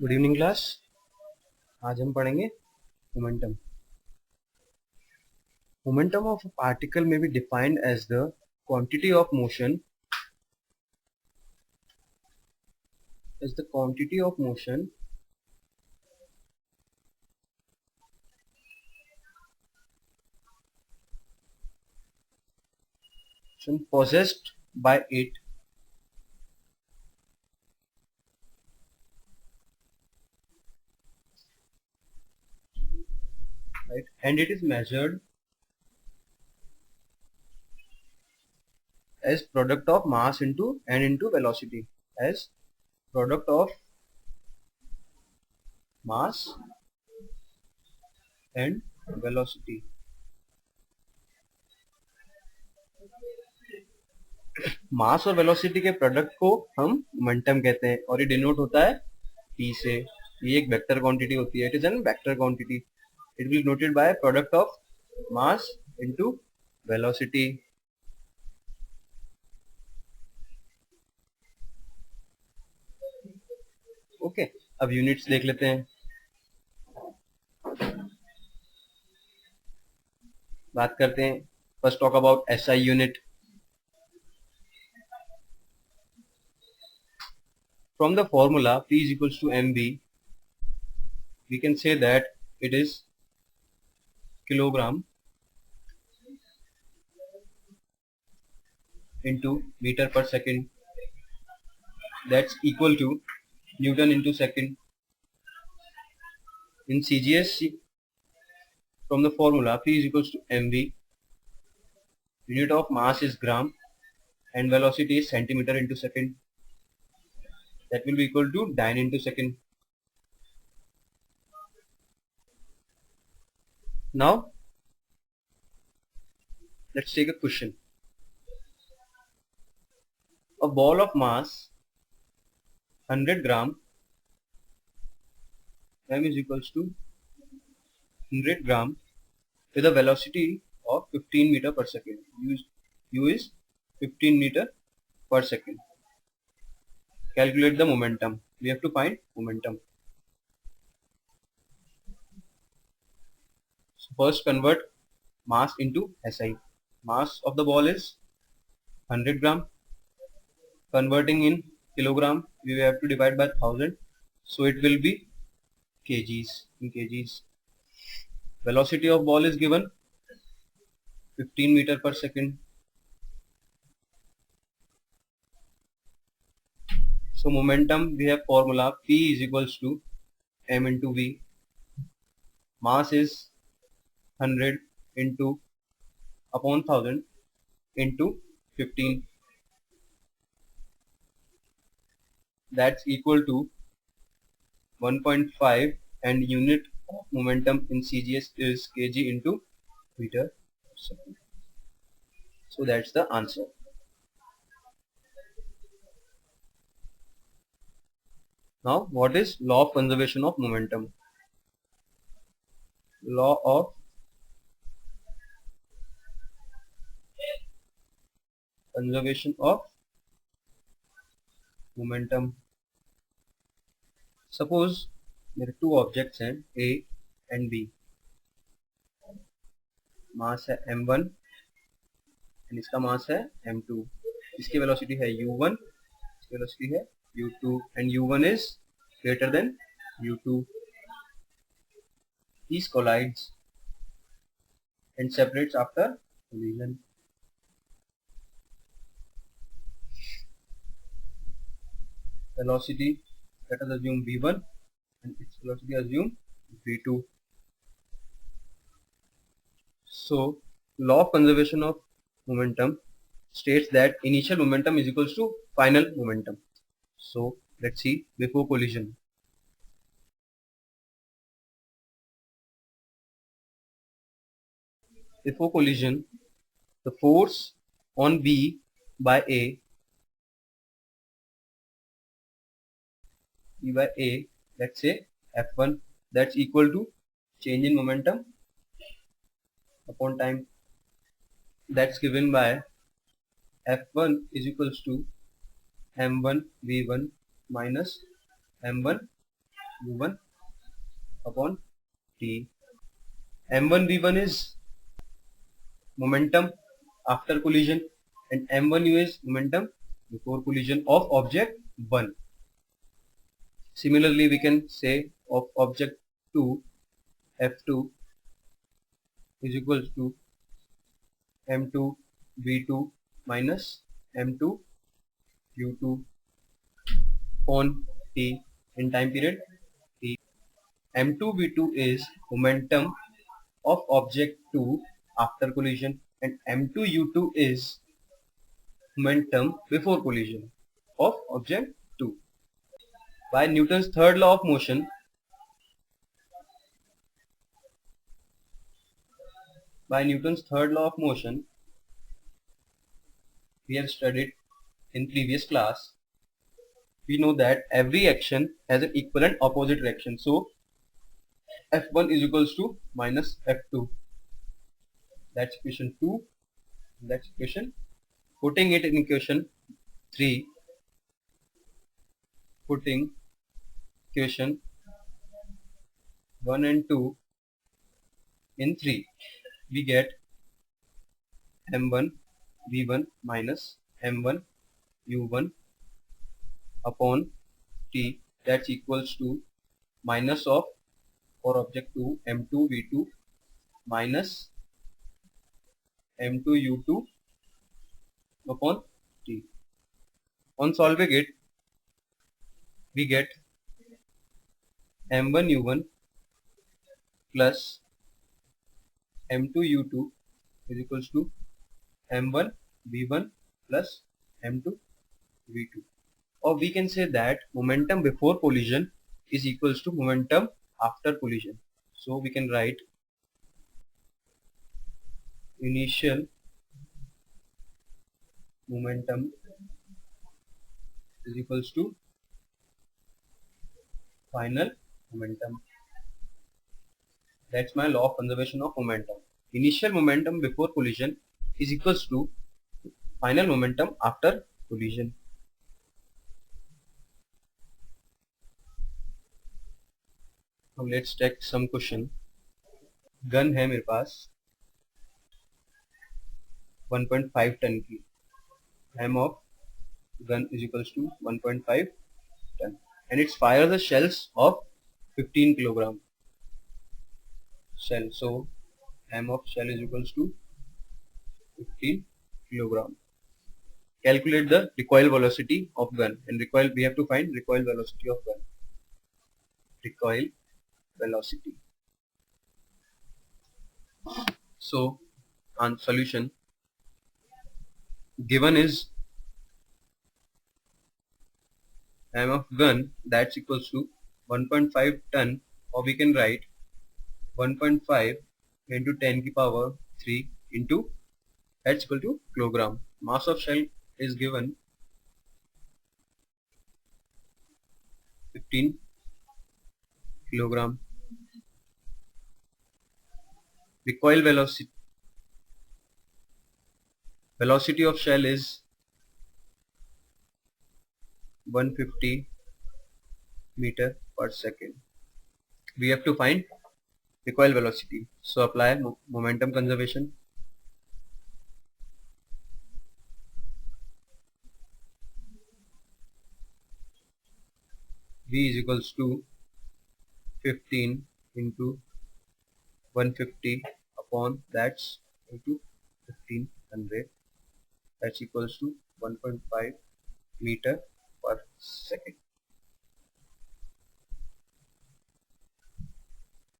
Good evening class. आज हम पढ़ेंगे momentum. Momentum of a particle may be defined as the quantity of motion possessed by it right, and it is measured as product of mass into velocity, as product of mass and velocity। मास और velocity के product को हम momentum कहते हैं और ये denote होता है p से। ये एक वेक्टर क्वांटिटी होती है, it is an vector quantity. It will noted by product of mass into velocity. Okay, अब यूनिट्स देख लेते हैं। बात करते हैं, first talk about SI unit. From the formula P is equals to mv, we can say that it is kilogram into meter per second, that's equal to Newton into second। In CGS, from the formula P is equals to mv, unit of mass is gram and velocity is centimeter into second, that will be equal to dyne into second। Now let's take a question. A ball of mass 100 gram, m is equals to 100 gram, with a velocity of 15 meter per second. U is 15 meter per second. Calculate the momentum. We have to find momentum. So first convert mass into SI. Mass of the ball is 100 gram. Converting in kilogram, we have to divide by 1000. So it will be kgs, in kgs. Velocity of ball is given 15 meter per second. So momentum, we have formula P is equals to m into v. Mass is 100 into upon 1000 into 15. That's equal to 1.5, and unit of momentum in CGS is kg into meter per second. So that's the answer. Now what is law of conservation of momentum? Law of conservation of momentum. Suppose there are two objects हैं A and B, मास है m1 and इसका मास है m2। इसकी velocity है u1, इसकी velocity है u2, and u1 is greater than u2. These collides and separates after collision. Velocity, let us assume v1 and its velocity assume v2. So law of conservation of momentum states that initial momentum is equals to final momentum. So let's see before collision. Before collision, the force on B by A, let's say F1, that's equal to change in momentum upon time. That's given by F1 is equals to m1 v1 minus m1 u1 upon t. m1 v1 is momentum after collision and m1u is momentum before collision of object 1. Similarly, we can say of object 2, f2 is equals to m2 v2 minus m2 u2 on t in time period t. m2 v2 is momentum of object 2 after collision and m2 u2 is momentum before collision of object 2. By Newton's third law of motion, we have studied in previous class, we know that every action has an equal and opposite reaction. So F1 is equals to minus F2. That's equation 2. That's equation. Putting it in equation 3. Putting equation 1 and 2 in 3. We get M1 V1 minus M1 U1 upon T. That's equals to minus of for object 2 M2 V2 minus M2 U2 upon T. On solving it, we get M1 U1 plus M2 U2 is equals to M1 V1 plus M2 V2. Or we can say that momentum before collision is equals to momentum after collision. So we can write initial momentum is equals to final momentum. That's my law of conservation of momentum. Initial momentum before collision is equals to final momentum after collision. Now let's take some question. Gun है मेरे पास 1.5 ton की. M of gun is equals to 1.5 ton and it fires the shells of 15 kilogram shell. So M of shell is equals to 15 kilogram. Calculate the recoil velocity of gun, and recoil we have to find recoil velocity of gun. Recoil velocity. So on solution given is M of gun, that's equals to 1.5 ton, or we can write 1.5 into 10 की power 3 into H equal to kilogram. Mass of shell is given 15 kilogram. Recoil velocity of shell is 150 meter per second. We have to find recoil velocity. So apply momentum conservation. V is equals to 15 into 150 upon that's into 1500. That's equals to 1.5 meter per second.